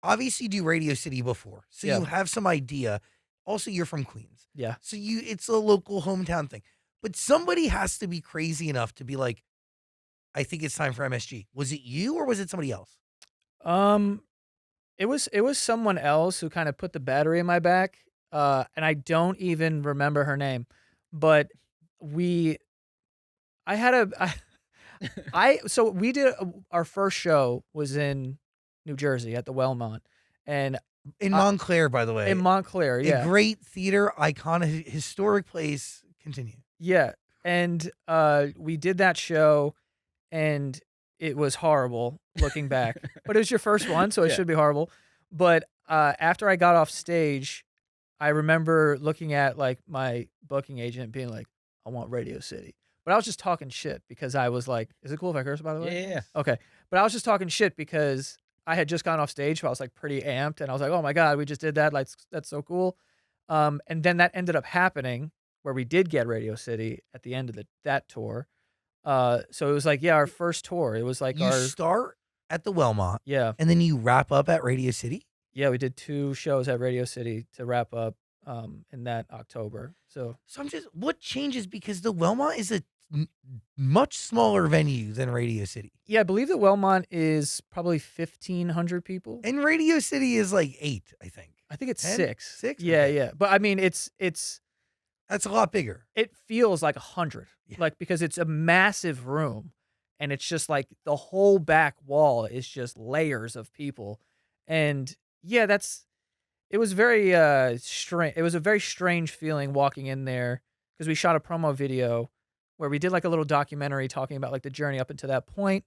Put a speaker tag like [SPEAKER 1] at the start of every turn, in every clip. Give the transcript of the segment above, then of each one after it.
[SPEAKER 1] obviously do Radio City before, so
[SPEAKER 2] Yeah.
[SPEAKER 1] you have some idea. Also, you're from Queens,
[SPEAKER 2] Yeah.
[SPEAKER 1] so it's a local hometown thing. But somebody has to be crazy enough to be like, I think it's time for MSG. Was it you or was it somebody else?
[SPEAKER 2] Um, it was someone else who kind of put the battery in my back, and I don't even remember her name, but we I had a so we did our first show was in New Jersey at the Wellmont, and
[SPEAKER 1] In
[SPEAKER 2] I
[SPEAKER 1] Montclair, by the
[SPEAKER 2] in
[SPEAKER 1] way,
[SPEAKER 2] Montclair,
[SPEAKER 1] a
[SPEAKER 2] yeah.
[SPEAKER 1] great theater, iconic, historic place. Continue.
[SPEAKER 2] Yeah, and, we did that show, and it was horrible looking back, but it was your first one, so it
[SPEAKER 3] Yeah.
[SPEAKER 2] should be horrible, but, after I got off stage, I remember looking at, like, my booking agent being like, "I want Radio City," but I was just talking shit because I was like, "Is it cool if I curse, by the
[SPEAKER 3] Yeah,
[SPEAKER 2] way?"
[SPEAKER 3] yeah, yeah.
[SPEAKER 2] Okay, but I was just talking shit because I had just gone off stage, so I was, like, pretty amped, and I was like, "Oh my god, we just did that, like, that's so cool." And then that ended up happening where we did get Radio City at the end of that tour. So it was like, yeah, our first tour. It was like
[SPEAKER 1] You
[SPEAKER 2] our
[SPEAKER 1] start at the Wellmont,
[SPEAKER 2] yeah.
[SPEAKER 1] and then you wrap up at Radio City.
[SPEAKER 2] Yeah, we did 2 shows at Radio City to wrap up, in that October. So
[SPEAKER 1] So I'm just, what changes, because the Wellmont is a m- much smaller venue than Radio City,
[SPEAKER 2] yeah, I believe that Wellmont is probably 1,500 people.
[SPEAKER 1] and Radio City is like 8, I think.
[SPEAKER 2] I think it's
[SPEAKER 1] 10?
[SPEAKER 2] 6.
[SPEAKER 1] 6?
[SPEAKER 2] Yeah,
[SPEAKER 1] Okay.
[SPEAKER 2] yeah. But I mean, it's
[SPEAKER 1] That's a lot bigger.
[SPEAKER 2] it feels like 100,
[SPEAKER 1] Yeah.
[SPEAKER 2] like, because it's a massive room, and it's just like the whole back wall is just layers of people, and yeah, it was very strange. It was a very strange feeling walking in there because we shot a promo video where we did like a little documentary talking about like the journey up until that point,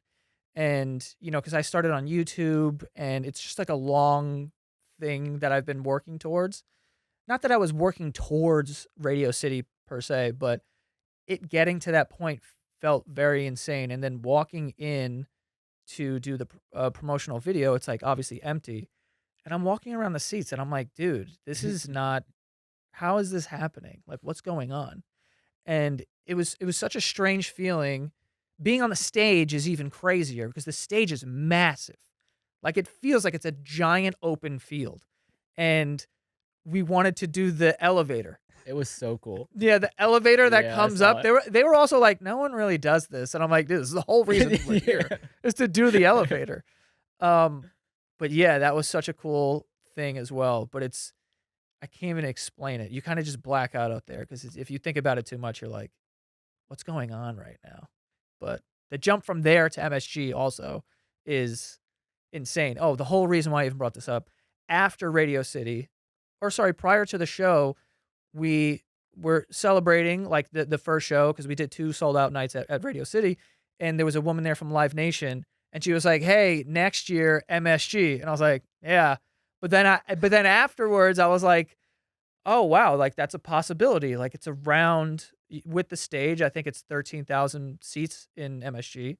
[SPEAKER 2] and because I started on YouTube, and it's just like a long thing that I've been working towards. Not that I was working towards Radio City per se, but it getting to that point felt very insane. And then walking in to do the promotional video, it's like obviously empty. And I'm walking around the seats and I'm like, dude, this is not, how is this happening? Like, what's going on? And it was such a strange feeling. Being on the stage is even crazier because the stage is massive. Like, it feels like it's a giant open field. And we wanted to do the elevator.
[SPEAKER 3] It was so cool.
[SPEAKER 2] Yeah, the elevator that
[SPEAKER 3] Yeah, I
[SPEAKER 2] comes
[SPEAKER 3] saw
[SPEAKER 2] up.
[SPEAKER 3] it.
[SPEAKER 2] They were also like, no one really does this, and I'm like, this is the whole reason we're here
[SPEAKER 3] Yeah.
[SPEAKER 2] is to do the elevator. But yeah, that was such a cool thing as well. But I can't even explain it. You kind of just black out there because if you think about it too much, you're like, what's going on right now? But the jump from there to MSG also is insane. Oh, the whole reason why I even brought this up after Radio City, or sorry, prior to the show, we were celebrating like the first show because we did 2 sold out nights at Radio City, and there was a woman there from Live Nation, and she was like, "Hey, next year MSG," and I was like, "Yeah," but then afterwards I was like, "Oh wow, like that's a possibility." Like it's around with the stage, I think it's 13,000 seats in MSG,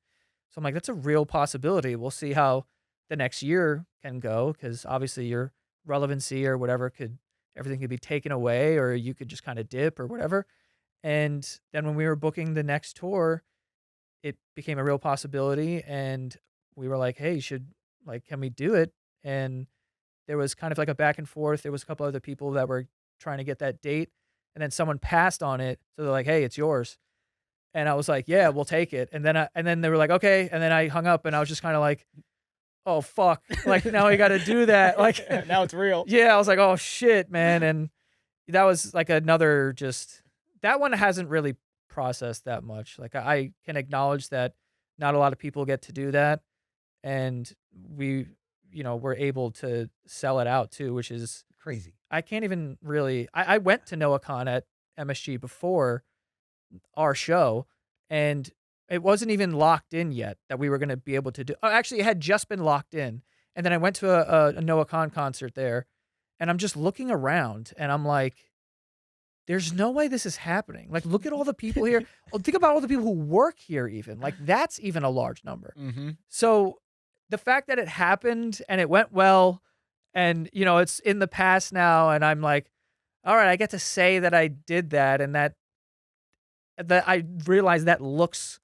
[SPEAKER 2] so I'm like, that's a real possibility. We'll see how the next year can go because obviously your relevancy or whatever everything could be taken away or you could just kind of dip or whatever. And then when we were booking the next tour, it became a real possibility and we were like, "Hey, can we do it?" And there was kind of like a back and forth. There was a couple other people that were trying to get that date and then someone passed on it. So they're like, "Hey, it's yours." And I was like, "Yeah, we'll take it." And then they were like, "Okay." And then I hung up and I was just kind of like, "Oh fuck." Like now I got to do that. Like
[SPEAKER 3] Now it's real.
[SPEAKER 2] yeah, I was like, "Oh shit, man." And that was like another just that one hasn't really processed that much. Like I can acknowledge that not a lot of people get to do that and we were able to sell it out too, which is
[SPEAKER 1] Crazy.
[SPEAKER 2] I can't even really I went to NoahCon at MSG before our show and it wasn't even locked in yet that we were going to be able to do. Oh, actually, it had just been locked in. And then I went to a NoahCon concert there and I'm just looking around and I'm like, there's no way this is happening. Like, look at all the people here. Oh, think about all the people who work here even. Like, that's even a large number.
[SPEAKER 3] Mm-hmm.
[SPEAKER 2] So the fact that it happened and it went well and, it's in the past now and I'm like, all right, I get to say that I did that and that I realize that looks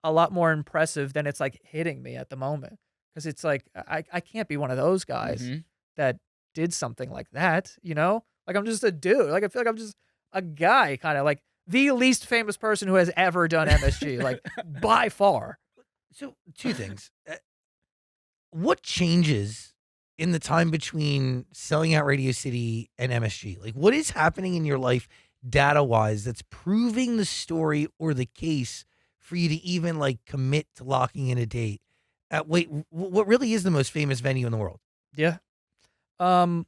[SPEAKER 2] a lot more impressive than it's like hitting me at the moment. 'Cause it's like, I can't be one of those guys
[SPEAKER 3] Mhm.
[SPEAKER 2] that did something like that, you know? Like, I'm just a dude. Like, I feel like I'm just a guy, kinda like the least famous person who has ever done MSG, like, by far.
[SPEAKER 1] So, 2 things. What changes in the time between selling out Radio City and MSG? Like, what is happening in your life data wise that's proving the story or the case for you to even like commit to locking in a date? Wait, what really is the most famous venue in the world?
[SPEAKER 2] Yeah. Um,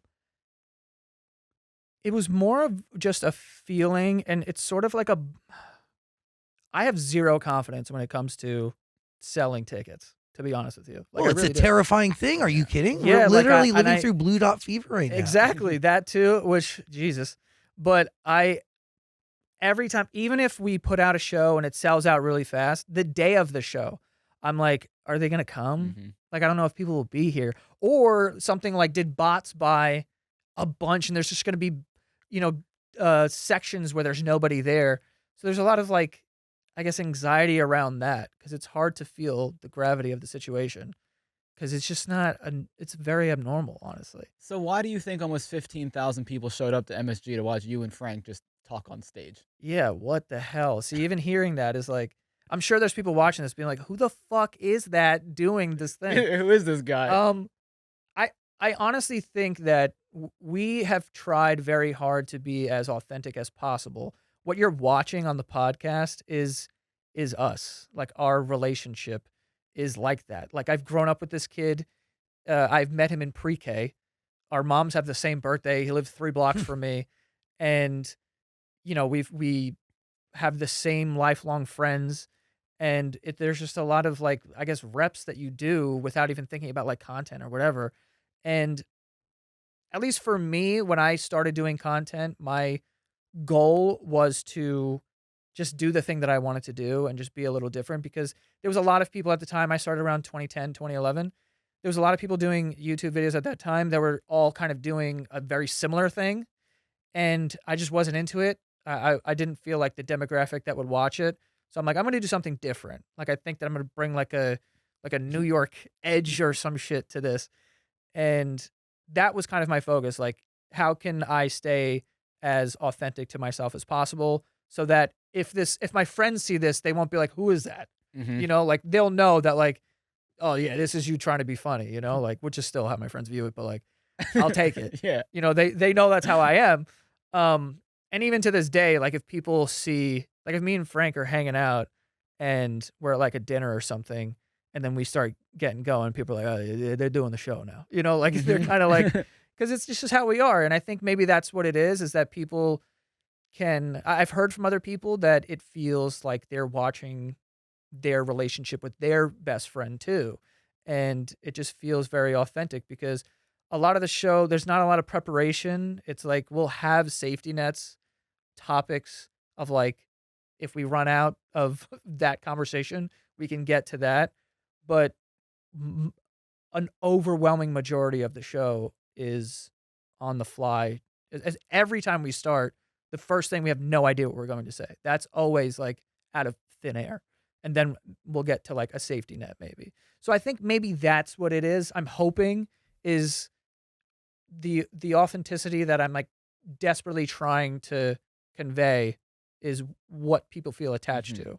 [SPEAKER 2] it was more of just a feeling, and it's sort of like I have 0 confidence when it comes to selling tickets, to be honest with you. Like,
[SPEAKER 1] Well,
[SPEAKER 2] I
[SPEAKER 1] it's a
[SPEAKER 2] really do.
[SPEAKER 1] terrifying thing. Are you kidding? We're
[SPEAKER 2] Yeah, like,
[SPEAKER 1] literally
[SPEAKER 2] and
[SPEAKER 1] living
[SPEAKER 2] I
[SPEAKER 1] through blue dot fever right now.
[SPEAKER 2] exactly, that too, which Jesus. But every time, even if we put out a show and it sells out really fast, the day of the show, I'm like, "Are they gonna come?"
[SPEAKER 3] Mhm.
[SPEAKER 2] Like, I don't know if people will be here. Or something like, did bots buy a bunch and there's just gonna be, you know, sections where there's nobody there. So there's a lot of, like, I guess, anxiety around that because it's hard to feel the gravity of the situation because it's just not an it's very abnormal, honestly.
[SPEAKER 3] So why do you think almost 15,000 people showed up to MSG to watch you and Frank just talk on stage?
[SPEAKER 2] Yeah, what the hell? See, even hearing that is like, I'm sure there's people watching this being like, "Who the fuck is that doing this thing?"
[SPEAKER 3] Who is this guy?
[SPEAKER 2] Um, I I honestly think that we have tried very hard to be as authentic as possible. What you're watching on the podcast is us. Like, our relationship is like that. Like, I've grown up with this kid. I've met him in pre-K. Our moms have the same birthday. He lives 3 blocks from me, and we have the same lifelong friends, and there's just a lot of, like, I guess, reps that you do without even thinking about, like, content or whatever. And at least for me, when I started doing content, my goal was to just do the thing that I wanted to do and just be a little different because there was a lot of people at the time. I started around 2010, 2011. There was a lot of people doing YouTube videos at that time that were all kind of doing a very similar thing, and I just wasn't into it. I didn't feel like the demographic that would watch it. So I'm like, I'm gonna do something different. Like, I think that I'm gonna bring like a New York edge or some shit to this. And that was kind of my focus. Like, how can I stay as authentic to myself as possible so that if my friends see this, they won't be like, who is that?
[SPEAKER 3] Mhm.
[SPEAKER 2] Like, they'll know that, like, oh yeah, this is you trying to be funny, like, which is still how my friends view it, but like, I'll take it.
[SPEAKER 3] Yeah.
[SPEAKER 2] They know that's how I am. And even to this day, like, if people see, like, if me and Frank are hanging out and we're at like a dinner or something, and then we start getting going, people are like, oh, they're doing the show now. Like, they're
[SPEAKER 3] Mhm.
[SPEAKER 2] kind of like, because it's just how we are. And I think maybe that's what it is that people I've heard from other people that it feels like they're watching their relationship with their best friend too. And it just feels very authentic because a lot of the show, there's not a lot of preparation. It's like we'll have safety nets, topics of, like, if we run out of that conversation, we can get to that. But m- an overwhelming majority of the show is on the fly. Every time we start, the first thing, we have no idea what we're going to say. That's always like out of thin air. And then we'll get to like a safety net maybe. So I think maybe that's what it is. I'm hoping is the authenticity that I'm like desperately trying to convey is what people feel attached
[SPEAKER 3] Mhm.
[SPEAKER 2] to.